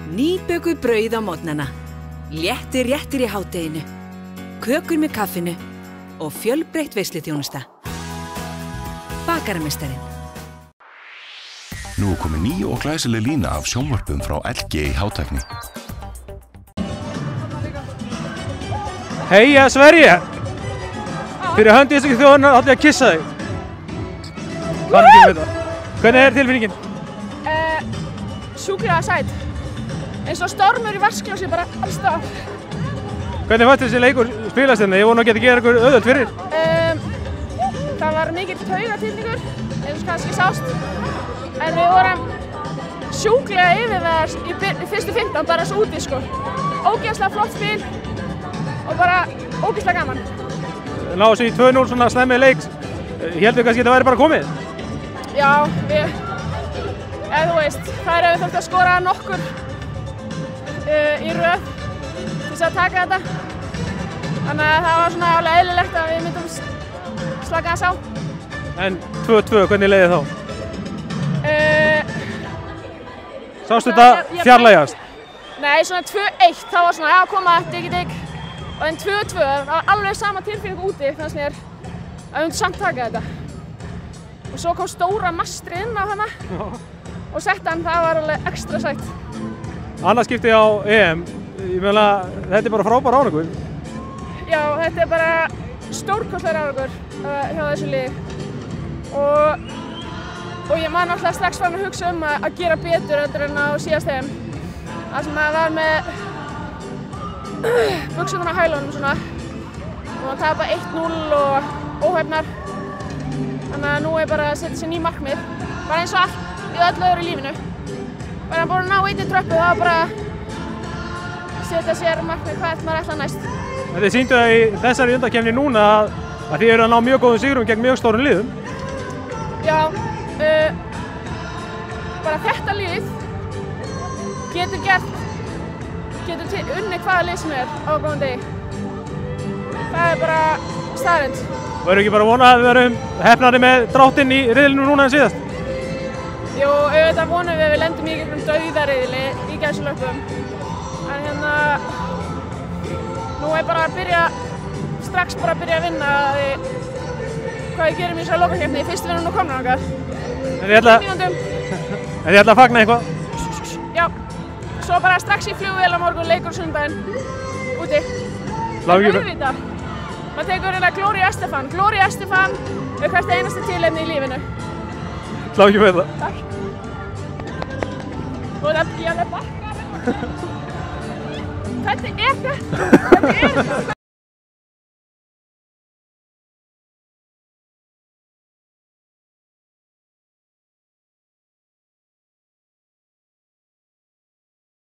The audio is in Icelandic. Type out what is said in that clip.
Nýbökuð brauð á morgnana, léttir réttir í hádeginu, kökur með kaffinu og fjölbreytt veisluþjónusta. Bakarameistarinn. Nú er komið ný og glæsileg lína af sjónvörpum frá LG í hátækni. Heia Sverige! Fyrir hönd íslensku þjóðarinnar ætla ég að kissa þig. Hvað er þetta? Hvernig er tilfinningin? Sjúklega sæt. Eins og stormur í vatnsglasi bara alls staðar. Hvernig fannst þessi leikur spilast hérna? Ég vona að geta gera ykkur auðvelt fyrir. Það var mikill taugatillingur, eins og kannski sást. En við vorum sjúklega yfir það í fyrstu 15 bara svo úti sko. Ógeðslega flott spil og bara ógeðslega gaman. Náðu svo í 2-0 svona snemmið leiks. Héldu kannski að þetta væri bara komið? Já, þú veist, það er ef við þurftum að skora nokkur í röð til þess að taka þetta. Þannig að það var svona alveg eðlilegt að við myndum slaka þess á. En 2-2, hvernig leiði þá? Sástu þetta fjarlægjast? Nei, svona 2-1, þá var svona, já koma, digg. En 2-2, það var alveg sama tilfinning úti, fannst mér að við myndum samt taka þetta. Og svo kom stóra mastri inn á hana og sett hann, það var alveg ekstra sætt. Annað skipti á EM, ég meina þetta er bara frábær árangur. Já, þetta er bara stórkostlegur árangur hjá þessu liði. Og ég man alltaf strax farin að hugsa að gera betur en á síðast EM. Það sem að var með buxurnar á hælunum svona og að tapa 1-0 og óhefnar. Þannig að nú er bara að setja sér ný markmið, bara eins og allt í öllu öðru í lífinu. Bara búin að ná einni tröppu, það var bara að setja sér markmið hvað maður ætlar næst. Þið sýndu það í þessari undankeppni núna að þið eru að ná mjög góðum sigrum gegn mjög stórum liðum. Já, bara þetta lið getur unnið hvaða lið sem er á góðum degi. Það er bara staðreynd. Verður ekki bara að vona að við verum heppnari með dráttinn í riðlinu núna en síðast? Jú, auðvitað vonum við lendum í einhverjum dauðariðli í gæsalöpum. En hérna, nú er bara strax bara að byrja að vinna hvað við gerum í þessari lokakeppni. Fyrst við erum nú komnir þangað. En þið ætla að fagna eitthvað? Já, svo bara strax í flugvél á morgun, leikur sundaginn, úti. Auðvitað. Maður tekur hérna Gloria Estefan. Gloria Estefan er hvert einasta tilefni í lífinu. Slá ekki með það. Takk. Og það er bakkar. Hvernig er þetta?